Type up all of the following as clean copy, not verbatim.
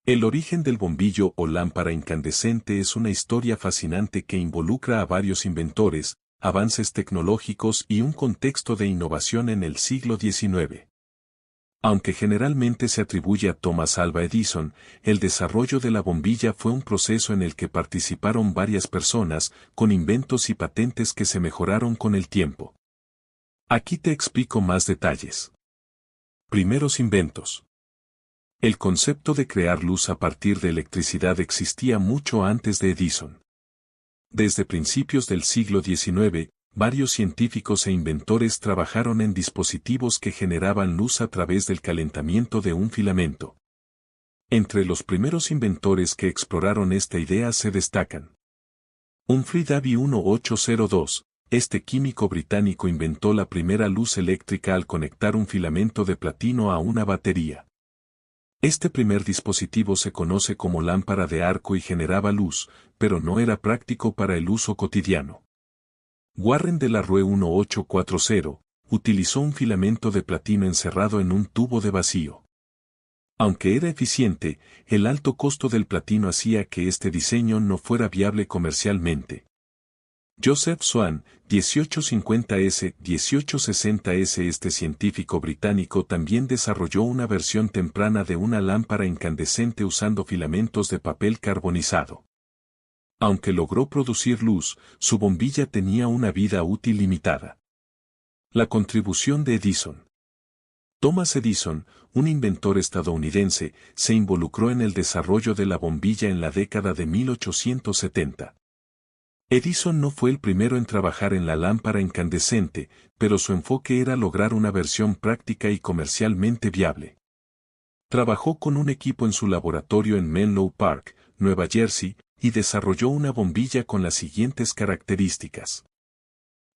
El origen del bombillo o lámpara incandescente es una historia fascinante que involucra a varios inventores, avances tecnológicos y un contexto de innovación en el siglo XIX. Aunque generalmente se atribuye a Thomas Alva Edison, el desarrollo de la bombilla fue un proceso en el que participaron varias personas, con inventos y patentes que se mejoraron con el tiempo. Aquí te explico más detalles. Primeros inventos. El concepto de crear luz a partir de electricidad existía mucho antes de Edison. Desde principios del siglo XIX, varios científicos e inventores trabajaron en dispositivos que generaban luz a través del calentamiento de un filamento. Entre los primeros inventores que exploraron esta idea se destacan Humphrey Davy 1802. Este químico británico inventó la primera luz eléctrica al conectar un filamento de platino a una batería. Este primer dispositivo se conoce como lámpara de arco y generaba luz, pero no era práctico para el uso cotidiano. Warren de la Rue 1840 utilizó un filamento de platino encerrado en un tubo de vacío. Aunque era eficiente, el alto costo del platino hacía que este diseño no fuera viable comercialmente. Joseph Swan, 1850S-1860S. Este científico británico también desarrolló una versión temprana de una lámpara incandescente usando filamentos de papel carbonizado. Aunque logró producir luz, su bombilla tenía una vida útil limitada. La contribución de Edison. Thomas Edison, un inventor estadounidense, se involucró en el desarrollo de la bombilla en la década de 1870. Edison no fue el primero en trabajar en la lámpara incandescente, pero su enfoque era lograr una versión práctica y comercialmente viable. Trabajó con un equipo en su laboratorio en Menlo Park, Nueva Jersey, y desarrolló una bombilla con las siguientes características.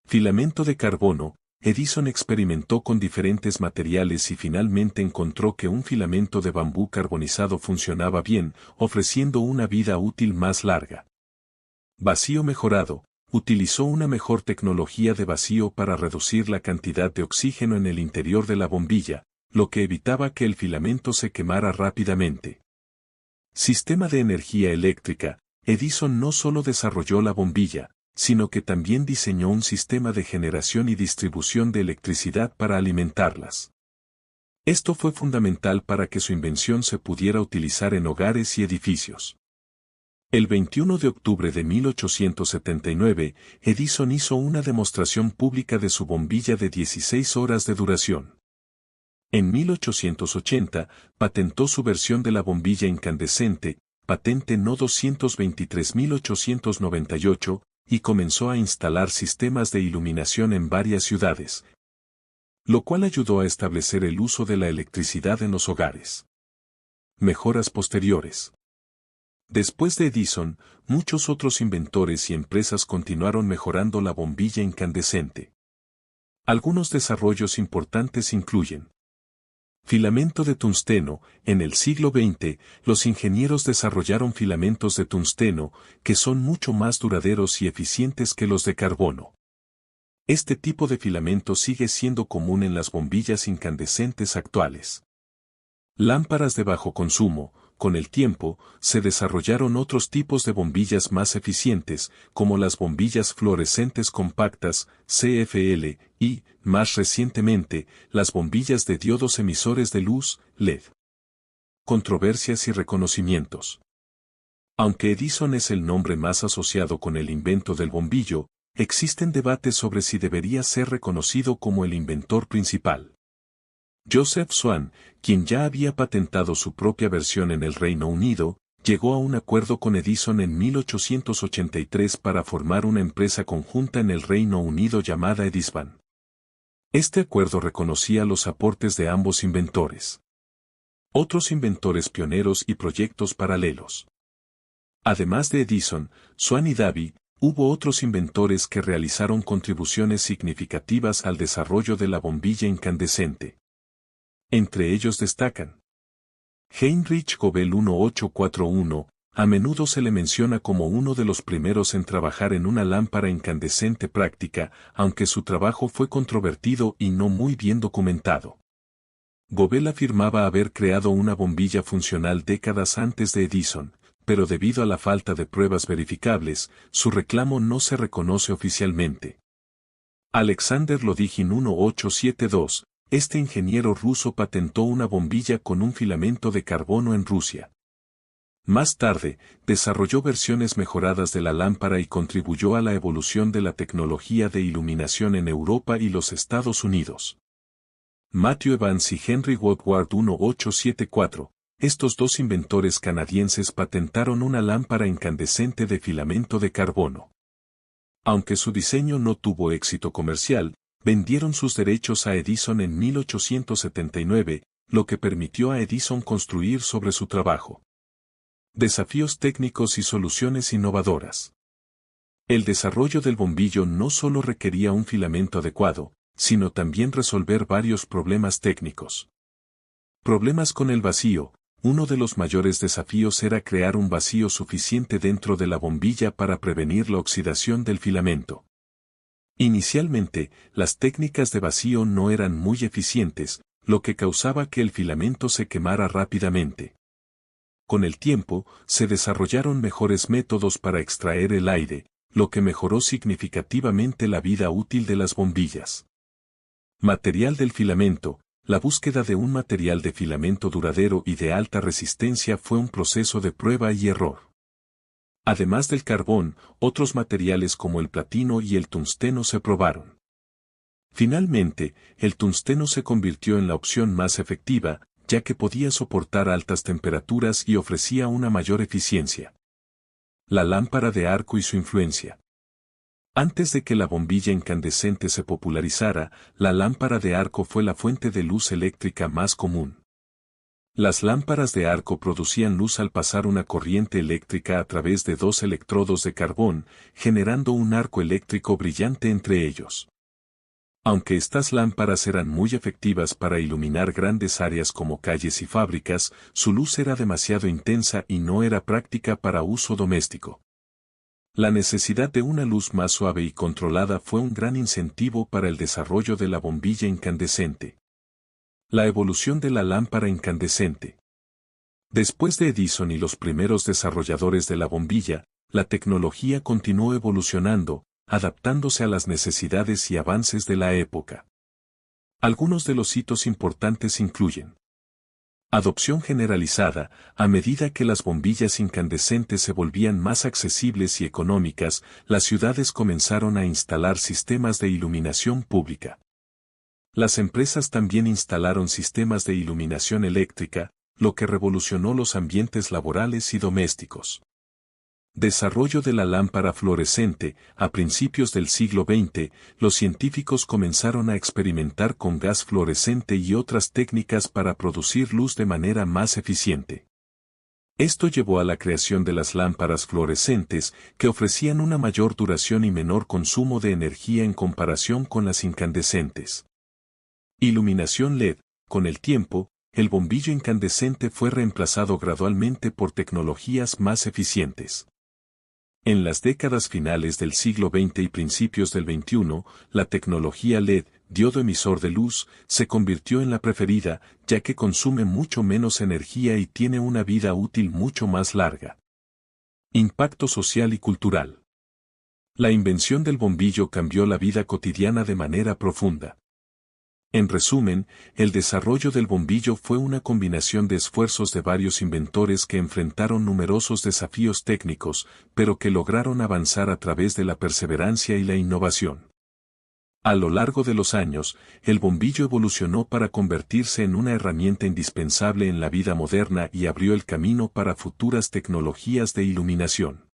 Filamento de carbono. Edison experimentó con diferentes materiales y finalmente encontró que un filamento de bambú carbonizado funcionaba bien, ofreciendo una vida útil más larga. Vacío mejorado. Utilizó una mejor tecnología de vacío para reducir la cantidad de oxígeno en el interior de la bombilla, lo que evitaba que el filamento se quemara rápidamente. Sistema de energía eléctrica. Edison no solo desarrolló la bombilla, sino que también diseñó un sistema de generación y distribución de electricidad para alimentarlas. Esto fue fundamental para que su invención se pudiera utilizar en hogares y edificios. El 21 de octubre de 1879, Edison hizo una demostración pública de su bombilla de 16 horas de duración. En 1880, patentó su versión de la bombilla incandescente, patente No. 223.898, y comenzó a instalar sistemas de iluminación en varias ciudades, lo cual ayudó a establecer el uso de la electricidad en los hogares. Mejoras posteriores. Después de Edison, muchos otros inventores y empresas continuaron mejorando la bombilla incandescente. Algunos desarrollos importantes incluyen filamento de tungsteno. En el siglo XX, los ingenieros desarrollaron filamentos de tungsteno, que son mucho más duraderos y eficientes que los de carbono. Este tipo de filamento sigue siendo común en las bombillas incandescentes actuales. Lámparas de bajo consumo. Con el tiempo, se desarrollaron otros tipos de bombillas más eficientes, como las bombillas fluorescentes compactas, CFL, y, más recientemente, las bombillas de diodos emisores de luz, LED. Controversias y reconocimientos. Aunque Edison es el nombre más asociado con el invento del bombillo, existen debates sobre si debería ser reconocido como el inventor principal. Joseph Swan, quien ya había patentado su propia versión en el Reino Unido, llegó a un acuerdo con Edison en 1883 para formar una empresa conjunta en el Reino Unido llamada Edisban. Este acuerdo reconocía los aportes de ambos inventores. Otros inventores pioneros y proyectos paralelos. Además de Edison, Swan y Davy, hubo otros inventores que realizaron contribuciones significativas al desarrollo de la bombilla incandescente. Entre ellos destacan Heinrich Goebel 1841, a menudo se le menciona como uno de los primeros en trabajar en una lámpara incandescente práctica, aunque su trabajo fue controvertido y no muy bien documentado. Bovell afirmaba haber creado una bombilla funcional décadas antes de Edison, pero debido a la falta de pruebas verificables, su reclamo no se reconoce oficialmente. Alexander Lodigin 1872, este ingeniero ruso patentó una bombilla con un filamento de carbono en Rusia. Más tarde, desarrolló versiones mejoradas de la lámpara y contribuyó a la evolución de la tecnología de iluminación en Europa y los Estados Unidos. Matthew Evans y Henry Woodward 1874, estos dos inventores canadienses patentaron una lámpara incandescente de filamento de carbono. Aunque su diseño no tuvo éxito comercial, vendieron sus derechos a Edison en 1879, lo que permitió a Edison construir sobre su trabajo. Desafíos técnicos y soluciones innovadoras. El desarrollo del bombillo no solo requería un filamento adecuado, sino también resolver varios problemas técnicos. Problemas con el vacío. Uno de los mayores desafíos era crear un vacío suficiente dentro de la bombilla para prevenir la oxidación del filamento. Inicialmente, las técnicas de vacío no eran muy eficientes, lo que causaba que el filamento se quemara rápidamente. Con el tiempo, se desarrollaron mejores métodos para extraer el aire, lo que mejoró significativamente la vida útil de las bombillas. Material del filamento. La búsqueda de un material de filamento duradero y de alta resistencia fue un proceso de prueba y error. Además del carbón, otros materiales como el platino y el tungsteno se probaron. Finalmente, el tungsteno se convirtió en la opción más efectiva, ya que podía soportar altas temperaturas y ofrecía una mayor eficiencia. La lámpara de arco y su influencia. Antes de que la bombilla incandescente se popularizara, la lámpara de arco fue la fuente de luz eléctrica más común. Las lámparas de arco producían luz al pasar una corriente eléctrica a través de dos electrodos de carbón, generando un arco eléctrico brillante entre ellos. Aunque estas lámparas eran muy efectivas para iluminar grandes áreas como calles y fábricas, su luz era demasiado intensa y no era práctica para uso doméstico. La necesidad de una luz más suave y controlada fue un gran incentivo para el desarrollo de la bombilla incandescente. La evolución de la lámpara incandescente. Después de Edison y los primeros desarrolladores de la bombilla, la tecnología continuó evolucionando, adaptándose a las necesidades y avances de la época. Algunos de los hitos importantes incluyen: adopción generalizada. A medida que las bombillas incandescentes se volvían más accesibles y económicas, las ciudades comenzaron a instalar sistemas de iluminación pública. Las empresas también instalaron sistemas de iluminación eléctrica, lo que revolucionó los ambientes laborales y domésticos. Desarrollo de la lámpara fluorescente. A principios del siglo XX, los científicos comenzaron a experimentar con gas fluorescente y otras técnicas para producir luz de manera más eficiente. Esto llevó a la creación de las lámparas fluorescentes, que ofrecían una mayor duración y menor consumo de energía en comparación con las incandescentes. Iluminación LED. Con el tiempo, el bombillo incandescente fue reemplazado gradualmente por tecnologías más eficientes. En las décadas finales del siglo XX y principios del XXI, la tecnología LED, diodo emisor de luz, se convirtió en la preferida, ya que consume mucho menos energía y tiene una vida útil mucho más larga. Impacto social y cultural. La invención del bombillo cambió la vida cotidiana de manera profunda. En resumen, el desarrollo del bombillo fue una combinación de esfuerzos de varios inventores que enfrentaron numerosos desafíos técnicos, pero que lograron avanzar a través de la perseverancia y la innovación. A lo largo de los años, el bombillo evolucionó para convertirse en una herramienta indispensable en la vida moderna y abrió el camino para futuras tecnologías de iluminación.